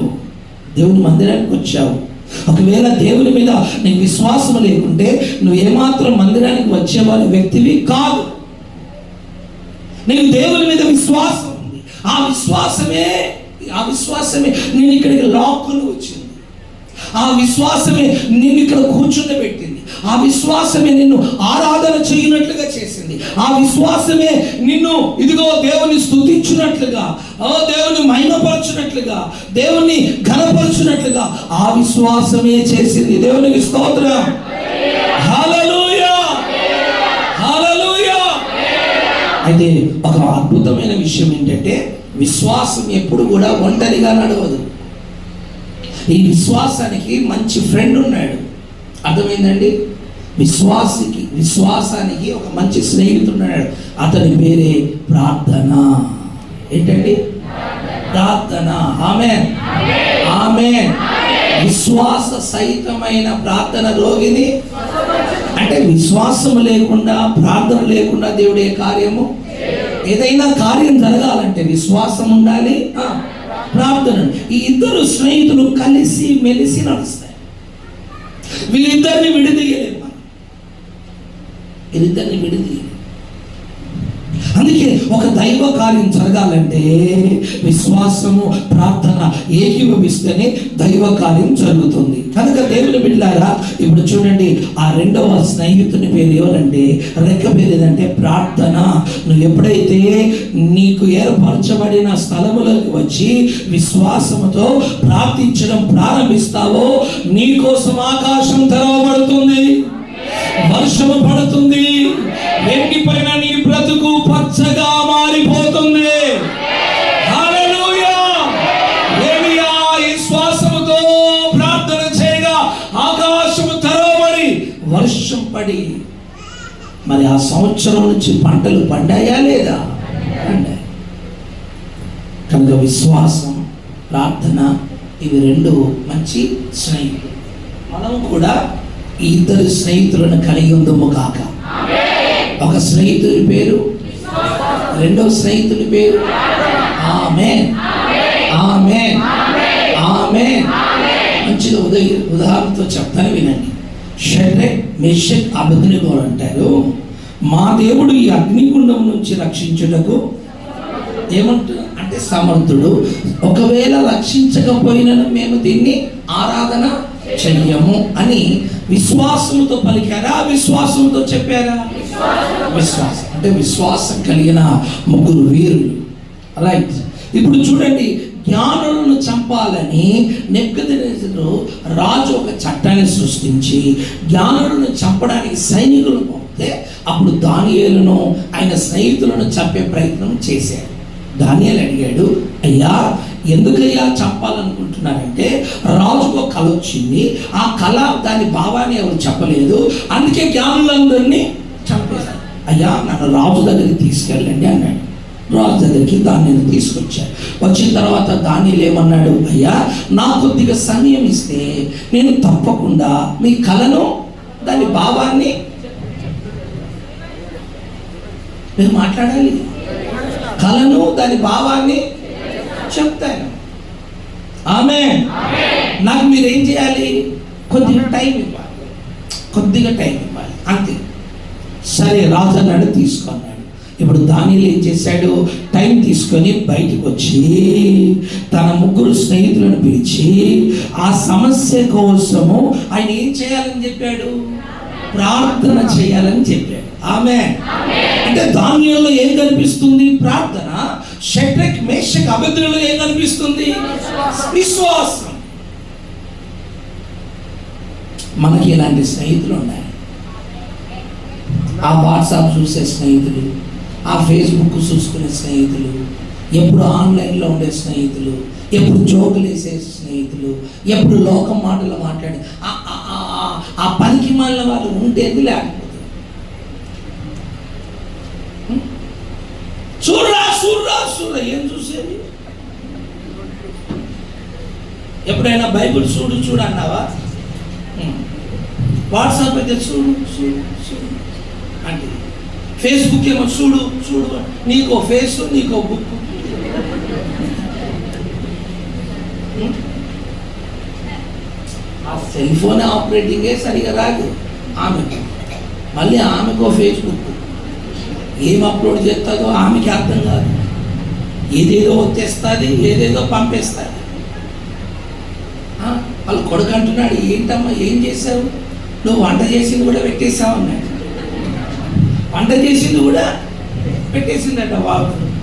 దేవుని మందిరానికి వచ్చావు. ఒకవేళ దేవుని మీద నీకు విశ్వాసం లేకుంటే నువ్వు ఏమాత్రం మందిరానికి వచ్చేవారి వ్యక్తివి కాదు. నీకు దేవుని మీద విశ్వాసం ఉంది. ఆ విశ్వాసమే నేను ఇక్కడికి లాక్కుని వచ్చింది. ఆ విశ్వాసమే నిన్ను ఇక్కడ కూర్చుండబెట్టింది. ఆ విశ్వాసమే నిన్ను ఆరాధన చేయనట్లుగా చేసింది. ఆ విశ్వాసమే నిన్ను ఇదిగో దేవుని స్తుతించినట్లుగా, దేవుని మహిమపరచునట్లుగా, దేవుని ఘనపరచునట్లుగా ఆ విశ్వాసమే చేసింది. దేవునికి స్తోత్రం. హల్లెలూయా, హల్లెలూయా. అయితే ఒక అద్భుతమైన విషయం ఏంటంటే, విశ్వాసం ఎప్పుడు కూడా ఒంటరిగా నడవదు. ఈ విశ్వాసానికి మంచి ఫ్రెండ్ ఉన్నాడు. అర్థమైందండి? విశ్వాసానికి ఒక మంచి స్నేహితుడు ఉన్నాడు. అతని పేరే ప్రార్థన. ఏంటండి? ప్రార్థన. ఆమేన్, ఆమేన్. విశ్వాస సహితమైన ప్రార్థన రోగిని, అంటే విశ్వాసం లేకుండా ప్రార్థన లేకుండా దేవుడే కార్యము. ఏదైనా కార్యం జరగాలంటే విశ్వాసం ఉండాలి, ప్రార్థన. ఈ ఇద్దరు స్నేహితులు కలిసి మెలిసి నడుస్తాయి. వీళ్ళిద్దరిని విడదీయలేము, వీళ్ళిద్దరిని విడదీయలేము. అందుకే ఒక దైవ కార్యం జరగాలంటే విశ్వాసము ప్రార్థన ఏకీభవిస్తేనే దైవ కార్యం జరుగుతుంది. కనుక దేవుని బిడ్డలారా, ఇప్పుడు చూడండి, ఆ రెండవ స్నేహితుని పేరు ఎవరంటే, రెక్క పేరు ఏదంటే ప్రార్థన. నువ్వు ఎప్పుడైతే నీకు ఏర్పరచబడిన స్థలములోకి వచ్చి విశ్వాసముతో ప్రార్థించడం ప్రారంభిస్తావో, నీ కోసం ఆకాశం తెరవబడుతుంది, వర్షము పడుతుంది, ఎండిపైన నీ బ్రతుకు పచ్చగా మారిపోతుంది. హల్లెలూయా. ఏలియా విశ్వాసముతో ప్రార్థన చేయగా ఆకాశము తెరవబడి వర్షం పడి, మరి ఆ సంవత్సరం నుంచి పంటలు పండాయా లేదా? పండాయి. కనుక విశ్వాసం, ప్రార్థన ఇవి 2 మంచి స్నేహితులు. మనం కూడా ఈ ఇద్దరు స్నేహితులను కలిగి ఉందము కాక. ఒక స్నేహితుడి పేరు, రెండవ స్నేహితుడి పేరు ఆమేన్. ఆమేన్, ఆమేన్. మంచిగా ఉదాహరణతో చెప్తాను వినండి. షడ్రక్, మేషక్, అబేద్నెగో అంటారు, మా దేవుడు ఈ అగ్నిగుండం నుంచి రక్షించుటకు ఏమంటారు అంటే సమర్థుడు. ఒకవేళ రక్షించకపోయినను మేము దీన్ని ఆరాధన చెయ్యము అని విశ్వాసముతో పలికారా, విశ్వాసంతో చెప్పారా? విశ్వాసం అంటే విశ్వాసం కలిగిన ముగ్గురు వీరులు. రైట్. ఇప్పుడు చూడండి, జ్ఞానులను చంపాలని నెబుకద్నెజరు రాజు ఒక చట్టాన్ని సృష్టించి జ్ఞానులను చంపడానికి సైనికులను పంపితే అప్పుడు దానియేలును ఆయన స్నేహితులను చంపే ప్రయత్నం చేశారు. దానియేలు అడిగాడు, అయ్యా ఎందుకయ్యా చంపాలనుకుంటున్నారంటే రాజుకు కళ వచ్చింది, ఆ కళ దాని భావాన్ని ఎవరు చెప్పలేదు, అందుకే జ్ఞానులందరినీ చంపేశారు. అయ్యా నన్ను రాజు దగ్గరికి తీసుకెళ్ళండి అన్నాడు. రాజు దగ్గరికి దానిని తీసుకొచ్చారు. వచ్చిన తర్వాత దానియేలు ఏమన్నాడు, అయ్యా నా కొద్దిగా సమయం ఇస్తే నేను తప్పకుండా మీ కళను దాని భావాన్ని నేను మాట్లాడాలి, కళను దాని భావాన్ని చెప్తాను. ఆమేన్. నాకు మీరు ఏం చేయాలి, కొద్దిగా టైం ఇవ్వాలి, కొద్దిగా టైం ఇవ్వాలి అంతే. సరే రాజు అన్నాడు, తీసుకున్నాడు. ఇప్పుడు దానియేలు ఏం చేశాడు, టైం తీసుకొని బయటికి వచ్చి తన ముగ్గురు స్నేహితులను పిలిచి ఆ సమస్య కోసము ఆయన ఏం చేయాలని చెప్పాడు, ప్రార్థన చేయాలని చెప్పాడు. ఆమేన్. అంటే దానియేలులో ఏం కనిపిస్తుంది, ప్రార్థన. షడ్రక్, మేషక్, అబేద్నెగోలో ఏం కనిపిస్తుంది, విశ్వాసం. మనకి ఇలాంటి స్నేహితులు ఉన్నాయి. ఆ వాట్సాప్ చూసే స్నేహితులు, ఆ ఫేస్బుక్ చూసుకునే స్నేహితులు, ఎప్పుడు ఆన్లైన్లో ఉండే స్నేహితులు, ఎప్పుడు జోకులు వేసే స్నేహితులు, ఎప్పుడు లోకం మాటలు మాట్లాడి ఆ పనికి మాలిన వాళ్ళు ఉండేది లేకపోతే చూడరా చూడరా చూడరా ఏం చూసేది. ఎప్పుడైనా బైబిల్ చూడు చూడు అన్నావా? వాట్సాప్ అయితే చూడు చూడు చూడు అంటే, ఫేస్బుక్ ఏమో చూడు చూడు, నీకో ఫేస్ నీకో బుక్. ఆ సెల్ ఫోన్ ఆపరేటింగే సరిగా రాదు ఆమెకు, మళ్ళీ ఆమెకో ఫేస్బుక్, ఏం అప్లోడ్ చేస్తుందో ఆమెకి అర్థం కాదు, ఏదేదో వచ్చేస్తుంది, ఏదేదో పంపేస్తుంది. వాళ్ళు కొడుకు అంటున్నాడు, ఏంటమ్మా ఏం చేసావు, నువ్వు వంట చేసింది కూడా పెట్టేసావు అన్నాడు. వంట చేసింది కూడా పెట్టేసిందట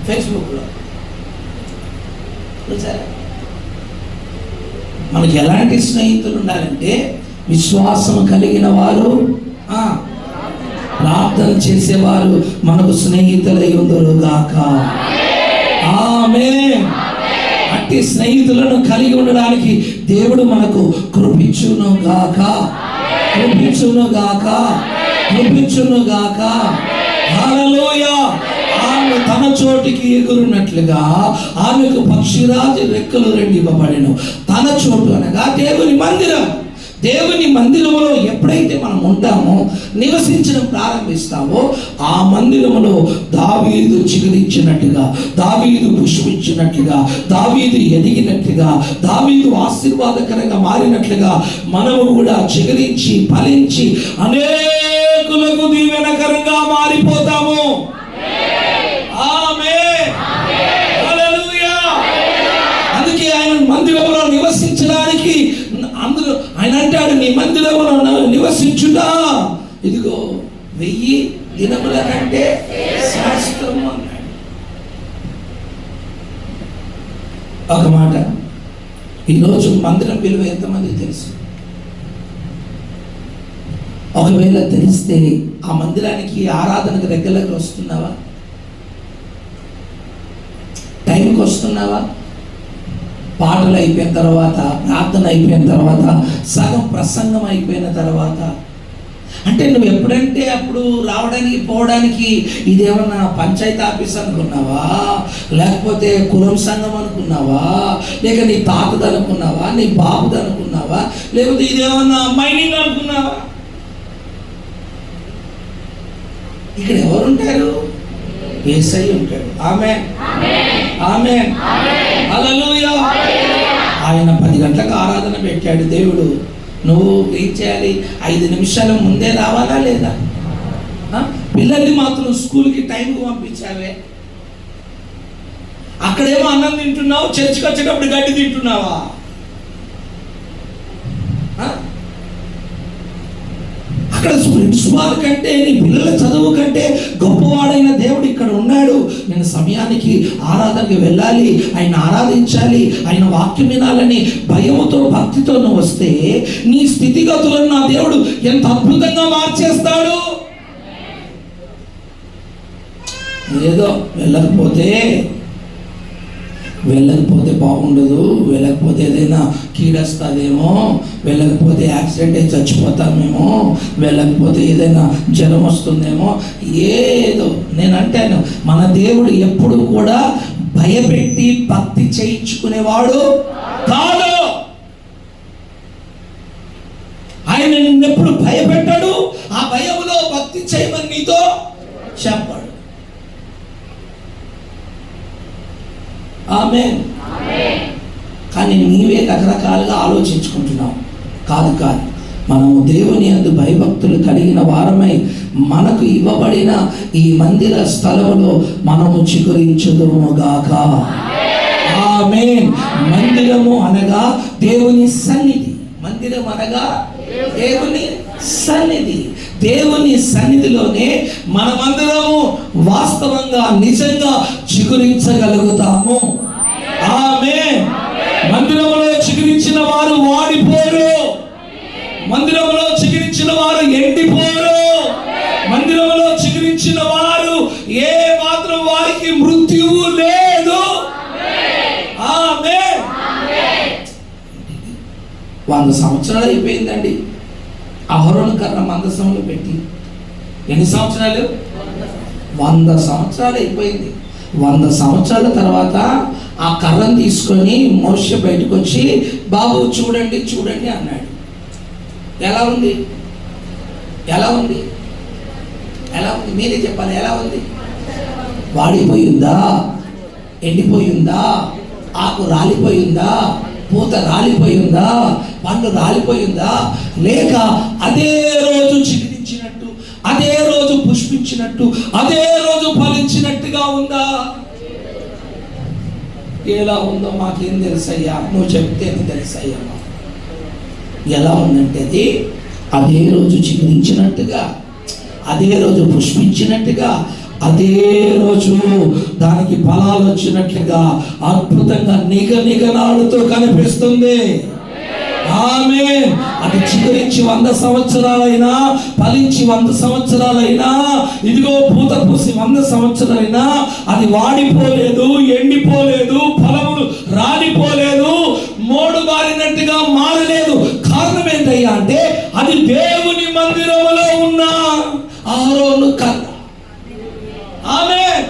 ఫేస్బుక్లో. చూసారా, మనకి ఎలాంటి స్నేహితులు ఉండాలంటే విశ్వాసం కలిగిన వారు, ప్రార్థన చేసేవారు మనకు స్నేహితులై ఉందరు గాక. ఆమేన్. అట్టి స్నేహితులను కలిగి ఉండడానికి దేవుడు మనకు కృపించును గాక, కృపించును గాక, కృపించును గాక. హల్లెలూయా. ఆమె తన చోటికి ఎగురున్నట్లుగా ఆమెకు పక్షిరాజు రెక్కలు రెండు ఇవ్వబడెను. తన చోటు అనగా దేవుని మందిరం. దేవుని మందిరములో ఎప్పుడైతే మనం ఉంటామో, నివసించడం ప్రారంభిస్తామో, ఆ మందిరములో దావీదు చిగురించినట్టుగా, దావీదు పుష్పించినట్లుగా, దావీదు ఎదిగినట్లుగా, దావీదు ఆశీర్వాదకరంగా మారినట్లుగా మనము కూడా చిగురించి ఫలించి అనేకులకు దీవెనకరంగా మారిపోతాము. ఆమేన్. హల్లెలూయా. అందుకే ఆయన మందిరంలో నివసించడానికి అందరూ ఆయన అంటాడు, నీ మందిరంలో నివసించుట ఇదిగో 1000 దినముల కంటే శాశ్వతము అన్నాడు. ఒక మాట, ఈరోజు మందిరం విలువ ఎంతమందికి తెలుసు? ఒకవేళ తెలిస్తే ఆ మందిరానికి ఆరాధనకు రెగ్యులర్గా వస్తున్నావా? టైంకి వస్తున్నావా? పాటలు అయిపోయిన తర్వాత, ప్రార్థన అయిపోయిన తర్వాత, సగం ప్రసంగం అయిపోయిన తర్వాత, అంటే నువ్వు ఎప్పుడంటే అప్పుడు రావడానికి పోవడానికి ఇదేమన్నా పంచాయతీ ఆఫీస్ అనుకున్నావా, లేకపోతే కులం సంఘం అనుకున్నావా, లేక నీ తాతది అనుకున్నావా, నీ బాబుది అనుకున్నావా, లేకపోతే ఇదేమన్నా మైనింగ్ అనుకున్నావా? ఇక్కడ ఎవరుంటారు? యేసయ్య ఉంటాడు. ఆమేన్, ఆమేన్, హల్లెలూయా. ఆయన 10 గంటలకు ఆరాధన పెట్టాడు దేవుడు. నువ్వు ఏం చేయాలి? 5 నిమిషాల ముందే రావాలా లేదా? పిల్లల్ని మాత్రం స్కూల్కి టైంకి పంపించావే. అక్కడేమో అన్నం తింటున్నావు, చర్చికి వచ్చేటప్పుడు గడ్డి తింటున్నావా? అక్కడ సుమారు కంటే, నీ పిల్లల చదువు కంటే గొప్పవాడైన దేవుడు ఇక్కడ ఉన్నాడు. నేను సమయానికి ఆరాధనకి వెళ్ళాలి, ఆయన ఆరాధించాలి, ఆయన వాక్యం వినాలని భయముతో భక్తితో నువ్వు వస్తే నీ స్థితిగతులను నా దేవుడు ఎంత అద్భుతంగా మార్చేస్తాడు. ఏదో వెళ్ళకపోతే బాగుండదు, వెళ్ళకపోతే ఏదైనా కీడొస్తుందేమో, వెళ్ళకపోతే యాక్సిడెంట్ అయి చచ్చిపోతామేమో, వెళ్ళకపోతే ఏదైనా జ్వరం వస్తుందేమో, ఏదో. నేను అంటాను, మన దేవుడు ఎప్పుడు కూడా భయపెట్టి భక్తి చేయించుకునేవాడు కాదు. ఆయన నిన్నెప్పుడు భయపెట్టాడు, ఆ భయములో భక్తి చేయమని నీతో చెప్పాడు. ఆమేన్. కానీ నీవే రకరకాలుగా ఆలోచించుకుంటున్నావు. కాదు, మనము దేవుని యందు భయభక్తులు కలిగిన వారమై మనకు ఇవ్వబడిన ఈ మందిర స్థలములో మనము చిగురించుదుముగాక. ఆమేన్. మందిరము అనగా దేవుని సన్నిధి. మందిరం అనగా దేవుని సన్నిధి. దేవుని సన్నిధిలోనే మనమందరము వాస్తవంగా నిజంగా చిగురించగలుగుతాము. ఆమేన్. మందిరములో చిగురించిన వారు వాడిపోరు, మందిరములో చిగురించిన వారు ఎండిపోరు, మందిరములో చిగురించిన వారు ఏ మాత్రం వారికి మృత్యువు లేదు. ఆమేన్. 100 సంవత్సరాలు అయిపోయిందండి అహరోను కర్ర మందసంలో పెట్టి. ఎన్ని సంవత్సరాలు? 100 సంవత్సరాలు అయిపోయింది. 100 సంవత్సరాల తర్వాత ఆ కర్రను తీసుకొని మోషే బయటకు వచ్చి, బాబు చూడండి చూడండి అన్నాడు. ఎలా ఉంది? ఎలా ఉంది? ఎలా ఉంది? మీరే చెప్పాలి. ఎలా ఉంది? వాడిపోయిందా? ఎండిపోయిందా? ఆకు రాలిపోయిందా? పూత రాలిపోయిందా? పండు రాలిపోయిందా? లేక అదే రోజు చిగురించినట్టు, అదే రోజు పుష్పించినట్టు, అదే రోజు ఫలించినట్టుగా ఉందా? ఎలా ఉందో మాకేం తెలుసయ్యా, నువ్వు చెప్తేనే తెలుసయ్యా. ఎలా ఉందంటే అది అదే రోజు చిగురించినట్టుగా, అదే రోజు పుష్పించినట్టుగా, అదే రోజు దానికి ఫలాలు వచ్చినట్లుగా అద్భుతంగా నిగనిగనాడుతూ కనిపిస్తుంది. ఆమేన్. అది చిగురించి 100 సంవత్సరాలైనా, ఫలించి 100 సంవత్సరాలైనా, ఇదిగో పూత పూసి 100 సంవత్సరాలైనా అది వాడిపోలేదు, ఎండిపోలేదు, ఫలములు రాలిపోలేదు, మోడు బారినట్టుగా మారలేదు. కారణం ఏంటయ్యా అంటే అది దేవుని మందిరములో ఉన్న అహరోను కర్ర. ఆమేన్.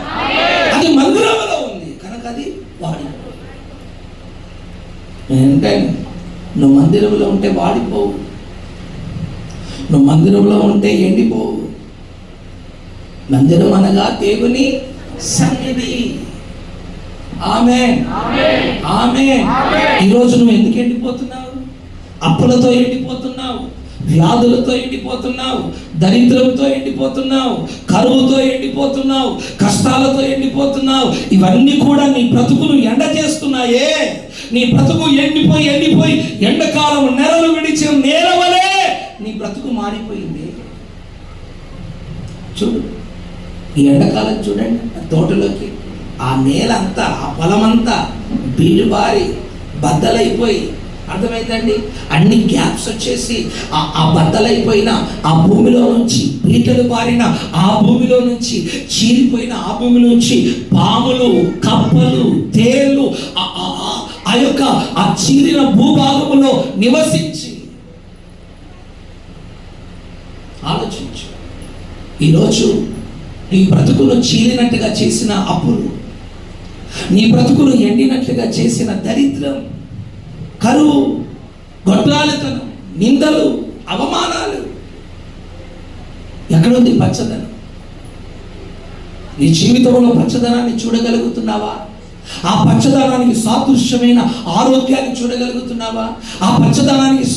అది మందిరంలో ఉంది కనుక అది వాడిపోవు. ఏంటంటే నువ్వు మందిరంలో ఉంటే వాడిపోవు, నువ్వు మందిరంలో ఉంటే ఎండిపోవు. మందిరం అనగా దేవుని సన్నిధి. ఆమేన్, ఆమేన్. ఈరోజు నువ్వు ఎందుకు ఎండిపోతున్నావు? అప్పులతో ఎండిపోతున్నావు, వ్యాధులతో ఎండిపోతున్నావు, దరిద్రంతో ఎండిపోతున్నావు, కరువుతో ఎండిపోతున్నావు, కష్టాలతో ఎండిపోతున్నావు. ఇవన్నీ కూడా నీ బ్రతుకును ఎండ చేస్తున్నాయే. నీ బ్రతుకు ఎండిపోయి ఎండకాలం నెలలు విడిచిన నేల వలె నీ బ్రతుకు మారిపోయింది. చూడు, ఈ ఎండాకాలం చూడండి, తోటలోకి ఆ నేల అంతా, ఆ పొలమంతా బీడుబారి బద్దలైపోయి, అర్థమైందండి, అన్ని గ్యాప్స్ వచ్చేసి ఆ బద్దలైపోయిన ఆ భూమిలో నుంచి, పీటలు బారిన ఆ భూమిలో నుంచి, చీలిపోయిన ఆ భూమిలో నుంచి పాములు, కప్పలు, తేళ్ళు ఆ యొక్క ఆ చీలిన భూభాగములో నివసించి. ఆలోచించు, ఈరోజు నీ బ్రతుకును చీలినట్టుగా చేసిన అప్పులు, నీ బ్రతుకును ఎండినట్లుగా చేసిన దరిద్రం, కరువు, గొడ్రాలితనం, నిందలు, అవమానాలు, ఎక్కడుంది పచ్చదనం? నీ జీవితంలో పచ్చదనాన్ని చూడగలుగుతున్నావా? ఆ పచ్చదనానికి సాదృశ్యమైన ఆరోగ్యాన్ని చూడగలుగుతున్నావా? ఆ పచ్చదనానికి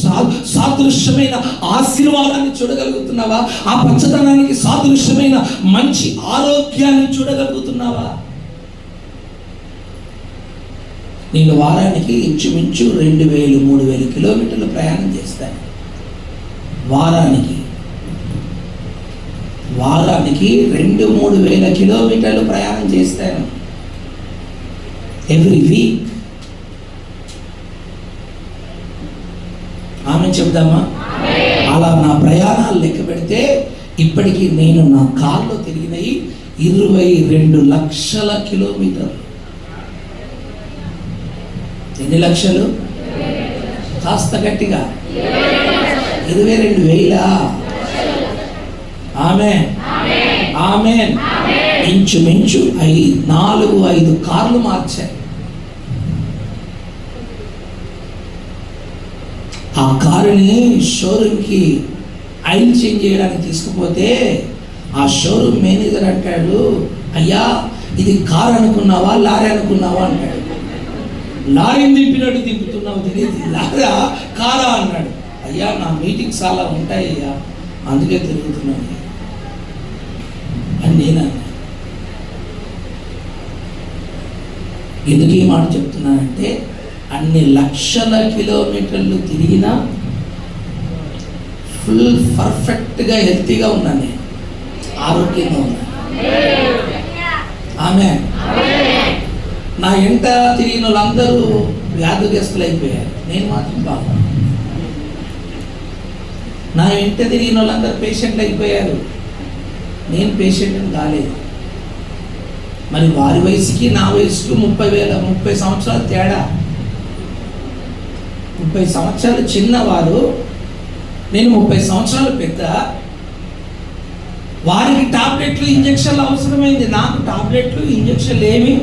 సాదృశ్యమైన ఆశీర్వాదాన్ని చూడగలుగుతున్నావా? ఆ పచ్చదనానికి సాదృశ్యమైన మంచి ఆరోగ్యాన్ని చూడగలుగుతున్నావా? నేను వారానికి ఇంచుమించు 2000-3000 కిలోమీటర్లు ప్రయాణం చేస్తాను. వారానికి 2-3 వేల కిలోమీటర్లు ప్రయాణం చేస్తాను ఎవ్రీ వీక్. ఆమె చెప్దామా? అలా నా ప్రయాణాలు లెక్క పెడితే ఇప్పటికీ నేను నా కార్లో తిరిగినవి 22 లక్షల కిలోమీటర్లు. ఎన్ని లక్షలు? కాస్త గట్టిగా 22,000. ఆమేన్, ఆమేన్. ఇంచుమించు 4-5 కార్లు మార్చాను. ఆ కారుని షోరూమ్కి ఆయిల్ చేంజ్ చేయడానికి తీసుకుపోతే ఆ షోరూమ్ మేనేజర్ అంటాడు, అయ్యా ఇది కారు అనుకున్నావా లారీ అనుకున్నావా అంటాడు. లారీని దింపినట్టు దింపుతున్నావు తెలియదు, లారా కారా అన్నాడు. అయ్యా నా మీటింగ్స్ అలా ఉంటాయి అయ్యా, అందుకే తిరుగుతున్నాను అని నేను అన్నా. ఎందుకు ఈ మాట చెప్తున్నానంటే అన్ని లక్షల కిలోమీటర్లు తిరిగినా ఫుల్ పర్ఫెక్ట్గా హెల్తీగా ఉన్నాను, నేను ఆరోగ్యంగా ఉన్నాను. ఆమె నా ఎంట తిరిగిన వాళ్ళందరూ వ్యాధిగ్రస్తులు అయిపోయారు, నేను మాత్రం బాగున్నాను. నా వెంట తిరిగిన వాళ్ళందరూ పేషెంట్లు అయిపోయారు, నేను పేషెంట్ని కాలేదు. మరి వారి వయసుకి నా వయసుకు 30 సంవత్సరాలు తేడా. 30 సంవత్సరాలు చిన్నవారు, నేను 30 సంవత్సరాలు పెద్ద. వారికి టాబ్లెట్లు ఇంజక్షన్లు అవసరమైంది, నాకు టాబ్లెట్లు ఇంజక్షన్లు ఏమి.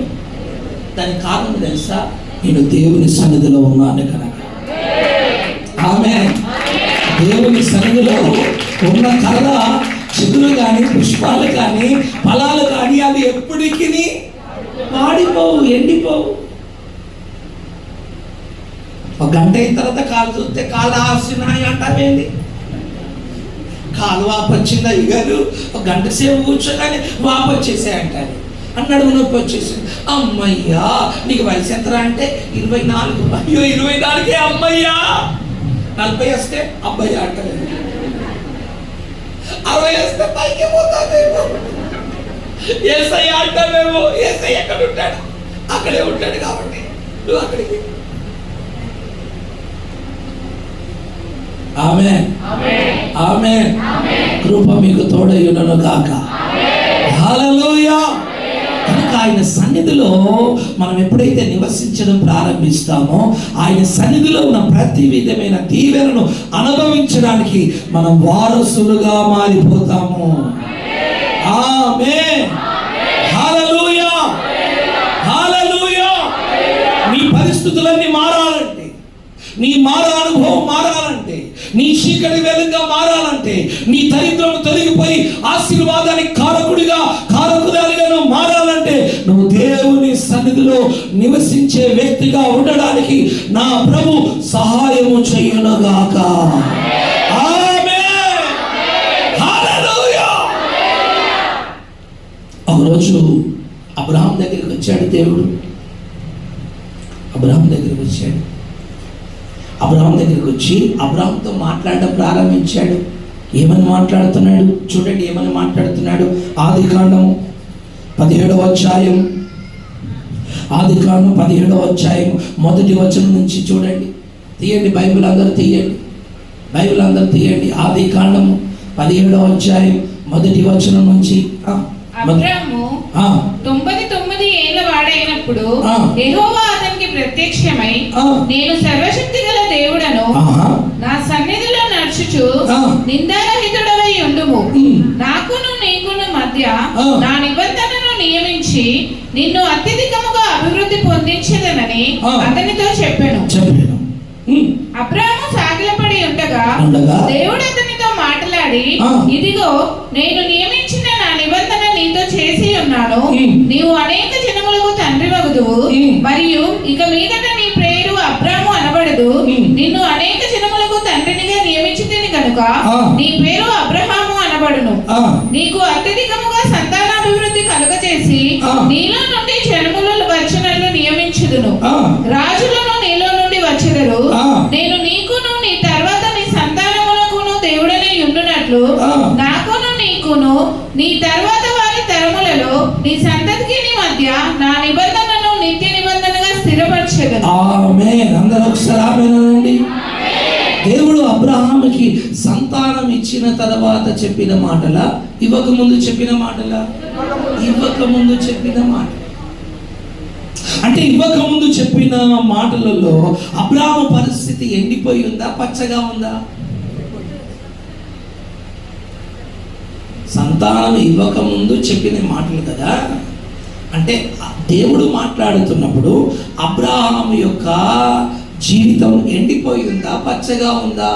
దానికి కారణం తెలుసా? నేను దేవుని సన్నిధిలో ఉన్నాను కనుక. ఆమేన్. దేవుని సన్నిధిలో ఉన్న కర్ర చిగురు కానీ పుష్పాలు కానీ ఫలాలు కానీ అది ఎప్పటికీ వాడిపోవు, ఎండిపోవు. ఒక గంట అయిన తర్వాత కాలు చూస్తే కాలు ఆసినాయి అంటావేంది? కాలు వాపు వచ్చింది అయ్యగారు, ఒక గంట సేపు కూర్చోగానే వాపు వచ్చేసాయి అంటారు. అన్నాడు నొప్పి వచ్చేసింది. అమ్మయ్యా నీకు వయసు ఎంతరా అంటే 24. అయ్యో 24 అమ్మయ్యా. 40 వస్తే అబ్బాయి అంటలేదు, 60 వస్తే పైకి పోతామేమో, ఏసై అంటామేమో. ఏసై ఎక్కడ ఉంటాడు? అక్కడే ఉంటాడు కాబట్టి నువ్వు అక్కడికి. ఆమేన్, ఆమేన్. కృప మీకు తోడయును గాక. హల్లెలూయా. కనుక ఆయన సన్నిధిలో మనం ఎప్పుడైతే నివసించడం ప్రారంభిస్తామో ఆయన సన్నిధిలో ఉన్న ప్రతి విధమైన దీవెనను అనుభవించడానికి మనం వారసులుగా మారిపోతాము. ఆమేన్, హల్లెలూయా, హల్లెలూయా. నీ పరిస్థితులన్నీ మారాలంటే, నీ అనుభవం మారాలంటే, నీ చీకటి వెలుగుగా మారాలంటే, నీ దరిద్రం తొలగిపోయి ఆశీర్వాదానికి కారకురాలిగా నువ్వు మారాలంటే, నువ్వు దేవుని సన్నిధిలో నివసించే వ్యక్తిగా ఉండడానికి నా ప్రభు సహాయము చేయునుగాక. ఆమేన్, హల్లెలూయా. ఒకరోజు అబ్రహాం దగ్గరికి వచ్చాడు దేవుడు. అబ్రహాం దగ్గరికి వచ్చాడు. అబ్రహాం దగ్గరికి వచ్చి అబ్రహాంతో మాట్లాడడం ప్రారంభించాడు. ఏమని మాట్లాడుతున్నాడు చూడండి, ఏమని మాట్లాడుతున్నాడు. ఆదికాండము 17వ అధ్యాయం, ఆదికాండం 17వ అధ్యాయం 1వ వచనం నుంచి చూడండి. తీయండి బైబిల్ అందరూ, తీయండి బైబిల్ అందరూ తీయండి. ఆదికాండము 17వ అధ్యాయం 1వ వచనం నుంచి. అబ్రాము 99 ఏళ్ల వాడైనప్పుడు యెహోవా అతనికి ప్రత్యక్షమై, నేను సర్వశక్తి గల దేవుడను, నా సన్నిధిలో నడుచుచు నిందారహితుడవై ఉండుము, నాకును నీకును మధ్య నా నిబంధనను నియమించి నిన్ను అత్యధికముగా అభివృద్ధి పొందించదనని అతనితో చెప్పాను. అబ్రాము సాగిలపడి ఉండగా దేవుడు అతనితో మాట్లాడి, ఇదిగో నేను నియమించిన నా నిబంధన నీతో చేసి ఉన్నాను. నీవు అనేక జనములకు తండ్రి వగుదువు, మరియు ఇక మీదట నీ పేరు అబ్రాము అనబడదు. నిన్ను అనేక జనములకు తండ్రినిగా నియమించితిని కనుక నీ పేరు అబ్రహాము అనబడును. నీకు అత్యధికముగా సంతానాభివృద్ధి కలుగజేసి నీలో నుండి జనములు వచ్చినట్లు నియమించుదును. రాజులను నీలో నుండి వచ్చెదరు. నేను నీకును నీ తర్వాత నీ సంతానములకును దేవుడనే ఉండునట్లు నాకును నీకును నీ తర్వాత వారి తరములలో నీ సంతతికి నీ మధ్య నా నిబంధనను నిత్య నిబంధనగా స్థిరపరచెదను. ఆమేన్. అందరూ ఒకసారి ఆమేన్ అనండి. దేవుడు అబ్రహాముకి సంతానం ఇచ్చిన తర్వాత చెప్పిన మాటల, ఇవ్వక ముందు చెప్పిన మాటల? ఇవ్వక ముందు చెప్పిన మాట. అంటే ఇవ్వక ముందు చెప్పిన మాటలలో అబ్రహాము పరిస్థితి ఎండిపోయి ఉందా, పచ్చగా ఉందా? సంతానం ఇవ్వక ముందు చెప్పిన మాటలు కదా. అంటే దేవుడు మాట్లాడుతున్నప్పుడు అబ్రహాము యొక్క జీవితం ఎండిపోయి ఉందా, పచ్చగా ఉందా?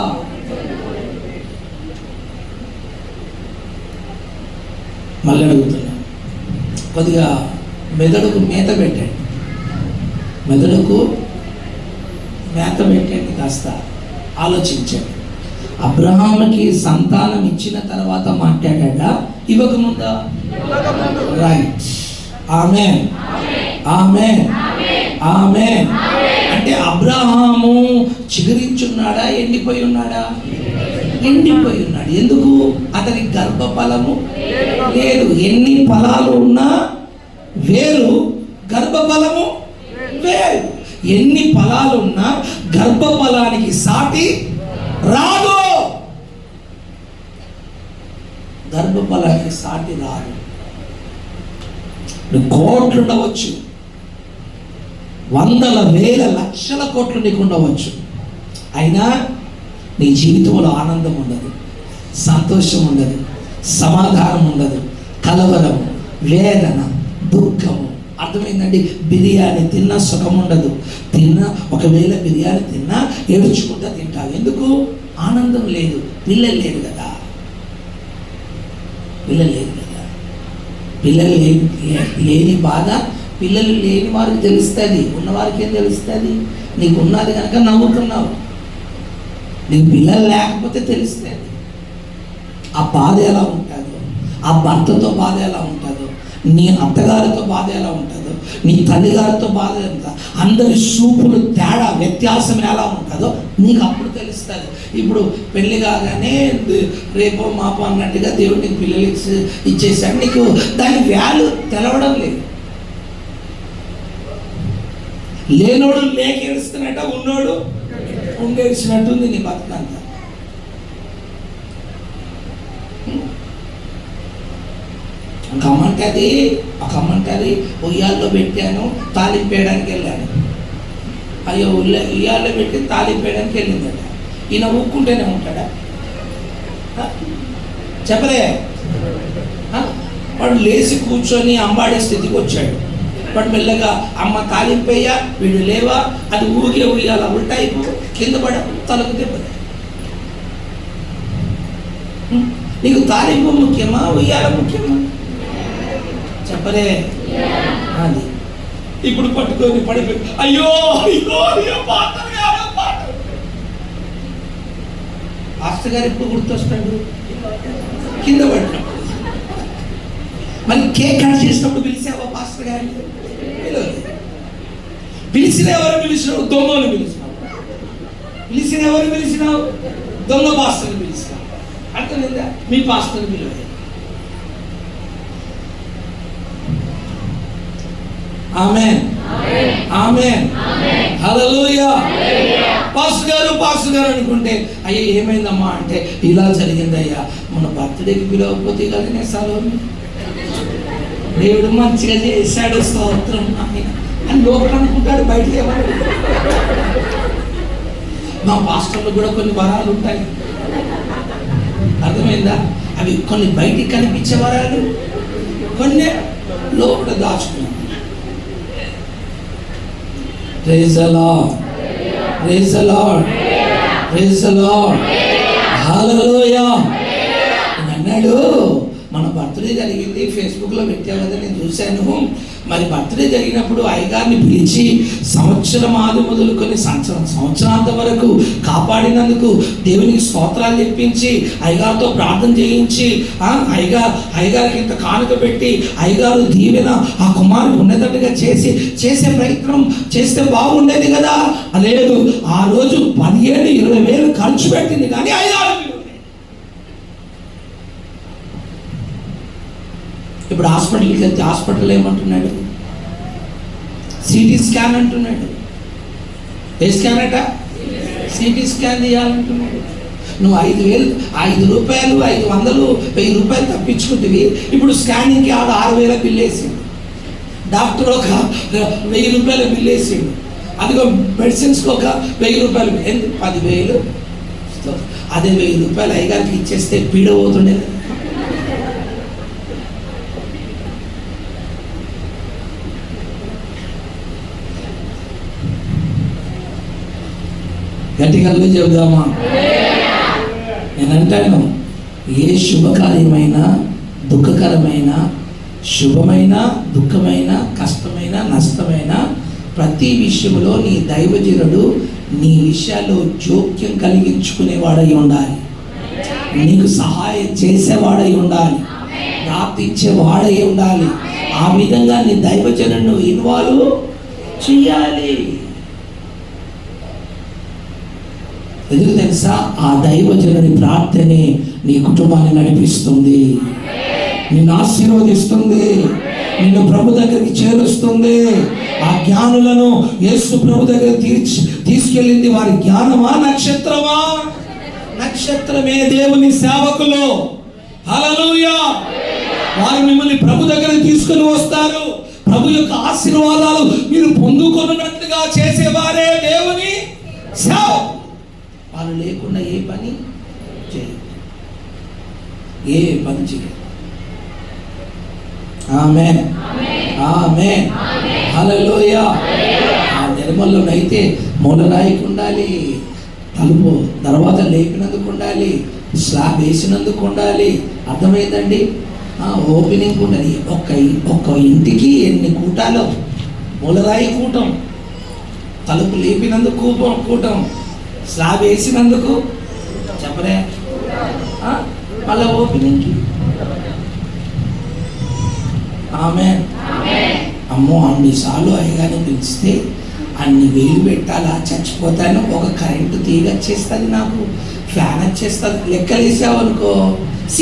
మళ్ళీ అడుగుతున్నా, కొద్దిగా మెదడుకు మేత పెట్టండి, మెదడుకు మేత పెట్టండి, కాస్త ఆలోచించండి. అబ్రహాముకి సంతానం ఇచ్చిన తర్వాత మాట్లాడా, ఇవ్వకముందా? రైట్. ఆమేన్, ఆమేన్, ఆమేన్. అంటే అబ్రహాము చిగురించున్నాడా, ఎండిపోయి ఉన్నాడా? ఎండిపోయి ఉన్నాడు. ఎందుకు? అతని గర్భఫలము లేదు. ఎన్ని ఫలాలు ఉన్నా వేరు, గర్భఫలము వేరు. ఎన్ని ఫలాలు ఉన్నా గర్భఫలానికి సాటి రాదు. గర్భఫలానికి సాటి రాదు. కోట్లు ఉండవచ్చు, వందల వేల లక్షల కోట్లు నీకు ఉండవచ్చు, అయినా నీ జీవితంలో ఆనందం ఉండదు, సంతోషం ఉండదు, సమాధానం ఉండదు, కలవరము, వేదన, దుఃఖము. అర్థమైందండి? బిర్యానీ తిన్నా సుఖం ఉండదు. ఒకవేళ బిర్యానీ తిన్నా ఏడ్చుకుంటా తింటావు. ఎందుకు? ఆనందం లేదు. పిల్లలు లేరు కదా, పిల్లలు లేరు కదా. పిల్లలు లేని బాధ పిల్లలు లేని వారికి తెలుస్తుంది, ఉన్నవారికి ఏం తెలుస్తుంది? నీకు ఉన్నది కనుక నవ్వుతున్నావు, నీకు పిల్లలు లేకపోతే తెలుస్తుంది ఆ బాధ ఎలా ఉంటుందో, ఆ భర్తతో బాధ ఎలా ఉంటుందో, నీ అత్తగారితో బాధ ఎలా ఉంటుందో, నీ తల్లిగారితో బాధ ఎంత, అందరి చూపులు తేడా వ్యత్యాసం ఎలా ఉంటుందో నీకు అప్పుడు తెలుస్తుంది. ఇప్పుడు పెళ్లి కాగానే రేపో మాపో అన్నట్టుగా దేవుడు నీకు పిల్లలు ఇచ్చేసాడు, నీకు దాని వాల్యూ తెలవడం లేదు. లేనోడు లేక ఏడుస్తున్నట్ట, ఉన్నోడు ఉండేసినట్టుంది నీ బతుకంతా. ఒక అమ్మంటది ఉయ్యాల్లో పెట్టాను, తాలింపేయడానికి వెళ్ళాను. అయ్యో ఉయ్యాల్లో పెట్టి తాలింపేయడానికి వెళ్ళిందట. ఈయన ఊక్కుంటూనే ఉంటాడా? చెప్పలే. వాడు లేచి కూర్చొని అంబాడే స్థితికి వచ్చాడు. వాడు మెల్లగా అమ్మ తాలింపేయ్యా, వీడు లేవా, అది ఊగే ఉయ్యాల ఉల్టాయిపో, కింద పడ, తలకు దెబ్బ. నీకు తాలింపు ముఖ్యమా, ఉయ్యాల ముఖ్యమా? చెప్పలే. అది ఇప్పుడు పట్టుకొని పడిపోయి అయ్యో అయ్యో అయ్యో పాస్టర్ గారు ఎప్పుడు గుర్తొస్తాడు? కింద పడినప్పుడు. మళ్ళీ కేక్ కట్ చేసినప్పుడు పిలిచావా పాస్టర్ గారిని? పిలిచిన ఎవరు పిలిచినావు? దొంగను పిలిచినావు. పిలిచిన ఎవరు పిలిచినావు? దొంగ పాస్టర్ని పిలిచినావు. అర్థమైందా? మీ పాస్టర్ని పిలవలేదు. ఆమేన్, ఆమేన్, హల్లెలూయా. పాస్టర్ గారు అనుకుంటే అయ్యా ఏమైందమ్మా అంటే ఇలా జరిగిందయ్యా, మన బర్త్డేకి పిలవకపోతే కదా నేను సెలవు, దేవుడు మంచిగా చేశాడు, స్తోత్రం అని లోపల అనుకుంటాడు, బయటికి ఎవరు. మా పాస్టర్లు కూడా కొన్ని వరాలు ఉంటాయి, అర్థమైందా? అవి కొన్ని బయటికి కనిపించే వరాలు, కొన్ని లోపల దాచుకున్నాం. Praise the Lord, praise the Lord, praise the Lord, hallelujah. అన్నాడు మన బర్త్డే జరిగింది, ఫేస్బుక్లో పెట్టావు కదా, నేను చూశాను. మరి బర్త్డే జరిగినప్పుడు అయ్యగారిని పిలిచి సంవత్సరం ఆది మొదలుకొని సంవత్సరాంత వరకు కాపాడినందుకు దేవునికి స్తోత్రాలు చెప్పించి అయ్యగారితో ప్రార్థన చేయించి అయ్యగారికి ఇంత కానుక పెట్టి అయ్యగారు దీవెన ఆ కుమారుడు ఉండేటట్టుగా చేసే ప్రయత్నం చేస్తే బాగుండేది కదా. లేదు, ఆ రోజు 15,000-20,000 ఖర్చు పెట్టింది కానీ అయ్యగారు. ఇప్పుడు హాస్పిటల్కి వెళ్తే హాస్పిటల్ ఏమంటున్నాడు? సిటీ స్కాన్ అంటున్నాడు. ఏ స్కాన్ అట? సిటీ స్కాన్ తీయాలంటున్నాడు. నువ్వు 5,000, 5 రూపాయలు, 500, 1000 రూపాయలు తప్పించుకుంటుంది. ఇప్పుడు స్కానింగ్కి ఆడ 6,000 బిల్ వేసిండు. డాక్టర్ ఒక 1,000 రూపాయల బిల్ వేసిండు. అదిగో మెడిసిన్స్కి ఒక 1,000 రూపాయలు, 10,000. అదే 1,000 రూపాయలు అయ్యగారికి ఇచ్చేస్తే పీడ పోతుండే. గట్టిగా చెబుదామా? నేనంటాను, ఏ శుభకార్యమైన, దుఃఖకరమైన, శుభమైన, దుఃఖమైన, కష్టమైన, నష్టమైన ప్రతి విషయంలో నీ దైవజనుడు నీ విషయాల్లో జోక్యం కలిగించుకునేవాడై ఉండాలి. నీకు సహాయం చేసేవాడై ఉండాలి, ప్రార్థించేవాడై ఉండాలి. ఆ విధంగా నీ దైవజనుడు ఇన్వాల్వ్ చేయాలి. ఎందుకు తెలుసా? ఆ దైవజనుడి ప్రార్థనే నీ కుటుంబాన్ని నడిపిస్తుంది, నిన్ను ఆశీర్వదిస్తుంది, నిన్ను ప్రభు దగ్గరికి చేరుస్తుంది. ఆ జ్ఞానులను యేసు ప్రభు దగ్గర తీసుకెళ్ళింది వారి జ్ఞానమా, నక్షత్రమా? నక్షత్రమే దేవుని సేవకులు. హల్లెలూయా! వారు మిమ్మల్ని ప్రభు దగ్గర తీసుకొని వస్తారు. ప్రభు యొక్క ఆశీర్వాదాలు మీరు పొందుకొనున్నట్లుగా చేసేవారే దేవుని సేవకులు. వాళ్ళు లేకుండా ఏ పని చేయరు. ఆమేన్, ఆమేన్, హల్లెలూయా. ఆ నిర్మల్లోనైతే మూలరాయికి ఉండాలి, తలుపు తర్వాత లేపినందుకు ఉండాలి, స్లాబ్ వేసినందుకు ఉండాలి. అర్థమైందండి? ఓపెనింగ్ ఉన్నది. ఒక్క ఇంటికి ఎన్ని కూటాలు? మూలరాయి కూటం, తలుపు లేపినందుకు కూటం, స్లాబ్ వేసినందుకు చెప్పరే, మళ్ళీ ఓపెనింగ్కి. ఆమేన్. అమ్మో, అన్నిసార్లు అయ్యగారిని పిలిస్తే అన్ని వేలు పెట్టాలా? చచ్చిపోతాను. ఒక కరెంటు తీగ వచ్చేస్తుంది, నాకు ఫ్యాన్ వచ్చేస్తుంది. లెక్కలు వేసావు అనుకో,